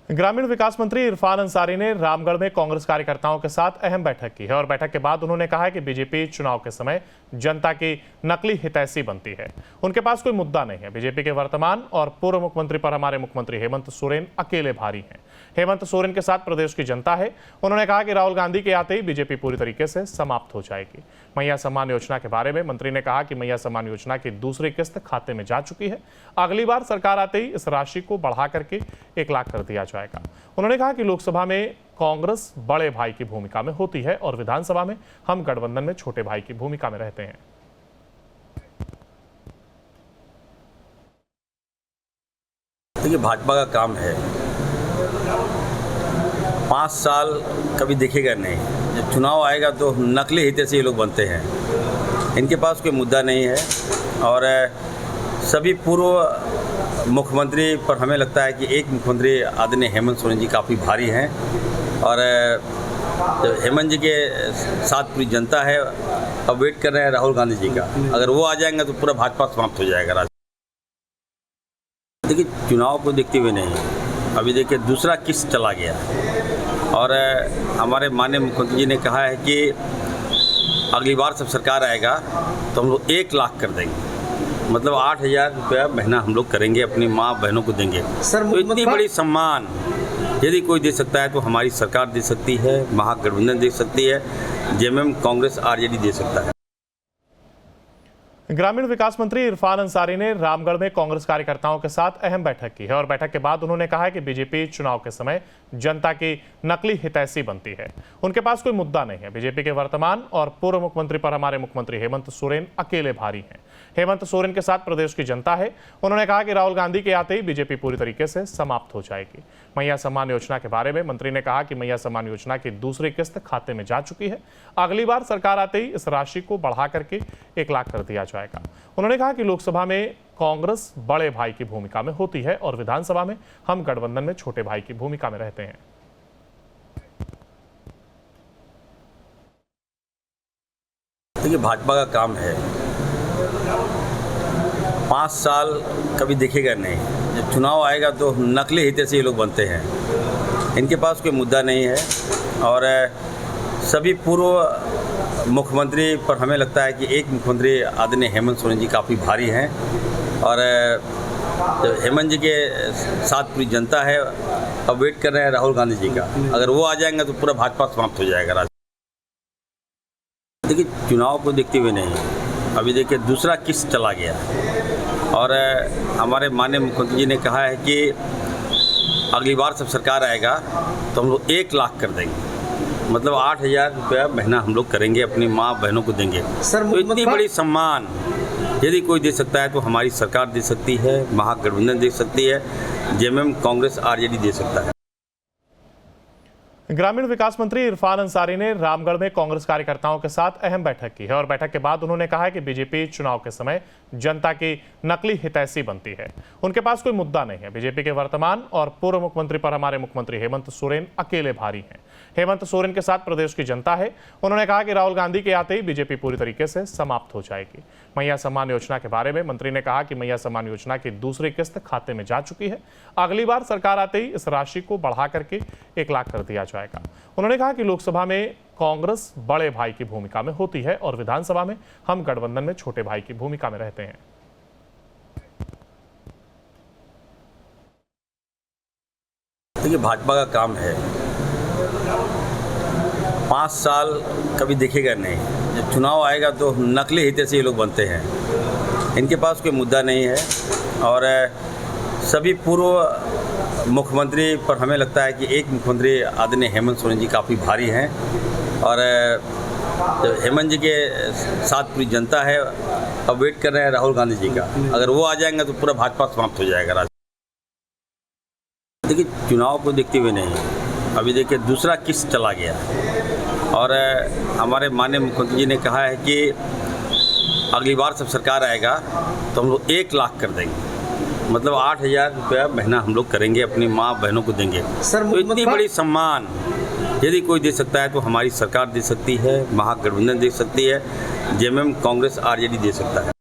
ग्रामीण विकास मंत्री इरफान अंसारी ने रामगढ़ में कांग्रेस कार्यकर्ताओं के साथ अहम बैठक की है और बैठक के बाद उन्होंने कहा है कि बीजेपी चुनाव के समय जनता की नकली हितैषी बनती है। उनके पास कोई मुद्दा नहीं है। बीजेपी के वर्तमान और पूर्व मुख्यमंत्री पर हमारे मुख्यमंत्री हेमंत सोरेन अकेले भारी हैं। हेमंत सोरेन के साथ प्रदेश की जनता है। उन्होंने कहा कि राहुल गांधी के आते ही बीजेपी पूरी तरीके से समाप्त हो जाएगी। मैया सम्मान योजना के बारे में मंत्री ने कहा कि मैया सम्मान योजना की दूसरी किस्त खाते में जा चुकी है। अगली बार सरकार आते ही इस राशि को बढ़ा करके 1 लाख कर दिया जाएगा। उन्होंने कहा कि लोकसभा में कांग्रेस बड़े भाई की भूमिका में होती है और विधानसभा में हम गठबंधन में छोटे भाई की भूमिका में रहते हैं। देखिए, भाजपा का काम है 5 साल कभी देखेगा नहीं। जब चुनाव आएगा तो नकली हितैषी ये लोग बनते हैं। इनके पास कोई मुद्दा नहीं है और सभी पूर्व मुख्यमंत्री पर हमें लगता है कि एक मुख्यमंत्री आदरणीय हेमंत सोरेन जी काफ़ी भारी हैं और हेमंत जी के साथ पूरी जनता है। अब वेट कर रहे हैं राहुल गांधी जी का। अगर वो आ जाएंगे तो पूरा भाजपा समाप्त हो जाएगा। देखिए, चुनाव को देखते हुए नहीं, अभी देखिए दूसरा किस्त चला गया और हमारे माननीय मुख्यमंत्री जी ने कहा है कि अगली बार सब सरकार आएगा तो हम लोग 1 लाख कर देंगे। मतलब 8,000 रुपया महीना हम लोग करेंगे, अपनी माँ बहनों को देंगे। सर, तो इतनी बड़ी सम्मान यदि कोई दे सकता है तो हमारी सरकार दे सकती है, महागठबंधन दे सकती है, जेएमएम, कांग्रेस, आरजेडी दे सकता है। ग्रामीण विकास मंत्री इरफान अंसारी ने रामगढ़ में कांग्रेस कार्यकर्ताओं के साथ अहम बैठक की है और बैठक के बाद उन्होंने कहा है कि बीजेपी चुनाव के समय जनता की नकली हितैषी बनती है। उनके पास कोई मुद्दा नहीं है। बीजेपी के वर्तमान और पूर्व मुख्यमंत्री पर हमारे मुख्यमंत्री हेमंत सोरेन अकेले भारी हैं। हेमंत सोरेन के साथ प्रदेश की जनता है। उन्होंने कहा कि राहुल गांधी के आते ही बीजेपी पूरी तरीके से समाप्त हो जाएगी। मैया सम्मान योजना के बारे में मंत्री ने कहा कि मैया सम्मान योजना की दूसरी किस्त खाते में जा चुकी है। अगली बार सरकार आते ही इस राशि को बढ़ा करके 1 लाख कर दिया जाएगा। उन्होंने कहा कि लोकसभा में कांग्रेस बड़े भाई की भूमिका में होती है और विधानसभा में हम गठबंधन में छोटे भाई की भूमिका में रहते हैं। देखिए, भाजपा का काम है 5 साल कभी देखेगा नहीं। जब चुनाव आएगा तो नकली हितैषी ये लोग बनते हैं। इनके पास कोई मुद्दा नहीं है और सभी पूर्व मुख्यमंत्री पर हमें लगता है कि एक मुख्यमंत्री आदरणीय हेमंत सोरेन जी काफ़ी भारी हैं और हेमंत जी के साथ पूरी जनता है। अब वेट कर रहे हैं राहुल गांधी जी का। अगर वो आ जाएंगे तो पूरा भाजपा समाप्त हो जाएगा। देखिए, चुनाव को देखते हुए नहीं, अभी देखिए दूसरा किस्त चला गया और हमारे माननीय मुख्यमंत्री जी ने कहा है कि अगली बार सब सरकार आएगा तो हम लोग 1 लाख कर देंगे। मतलब 8,000 रुपया महीना हम लोग करेंगे, अपनी माँ बहनों को देंगे। सर, तो इतनी बड़ी सम्मान यदि कोई दे सकता है तो हमारी सरकार दे सकती है, महागठबंधन दे सकती है, जेएमएम, कांग्रेस, आरजेडी दे सकता है। ग्रामीण विकास मंत्री इरफान अंसारी ने रामगढ़ में कांग्रेस कार्यकर्ताओं के साथ अहम बैठक की है और बैठक के बाद उन्होंने कहा है कि बीजेपी चुनाव के समय जनता की नकली हितैषी बनती है। उनके पास कोई मुद्दा नहीं है। बीजेपी के वर्तमान और पूर्व मुख्यमंत्री पर हमारे मुख्यमंत्री हेमंत सोरेन अकेले भारी हैं। हेमंत सोरेन के साथ प्रदेश की जनता है। उन्होंने कहा कि राहुल गांधी के आते ही बीजेपी पूरी तरीके से समाप्त हो जाएगी। मैया सम्मान योजना के बारे में मंत्री ने कहा कि मैया सम्मान योजना की दूसरी किस्त खाते में जा चुकी है। अगली बार सरकार आते ही इस राशि को बढ़ा करके 1 लाख कर दिया जाएगा। उन्होंने कहा कि लोकसभा में कांग्रेस बड़े भाई की भूमिका में होती है और विधानसभा में हम गठबंधन में छोटे भाई की भूमिका में रहते हैं। देखिए, भाजपा का काम है 5 साल कभी देखेगा नहीं। जब चुनाव आएगा तो नकली हितैषी ये लोग बनते हैं। इनके पास कोई मुद्दा नहीं है और सभी पूर्व मुख्यमंत्री पर हमें लगता है कि एक मुख्यमंत्री आदरणीय हेमंत सोरेन जी काफ़ी भारी हैं और हेमंत जी के साथ पूरी जनता है। अब वेट कर रहे हैं राहुल गांधी जी का। अगर वो आ जाएंगे तो पूरा भाजपा समाप्त हो जाएगा। देखिए, चुनाव को देखते हुए नहीं, अभी देखिए दूसरा किस्त चला गया और हमारे माननीय मुख्यमंत्री जी ने कहा है कि अगली बार सब सरकार आएगा तो हम लोग 1 लाख कर देंगे। मतलब 8,000 रुपया महीना हम लोग करेंगे, अपनी माँ बहनों को देंगे। सर, तो इतनी बड़ी सम्मान यदि कोई दे सकता है तो हमारी सरकार दे सकती है, महागठबंधन दे सकती है, जेएमएम, कांग्रेस, आरजेडी दे सकता है।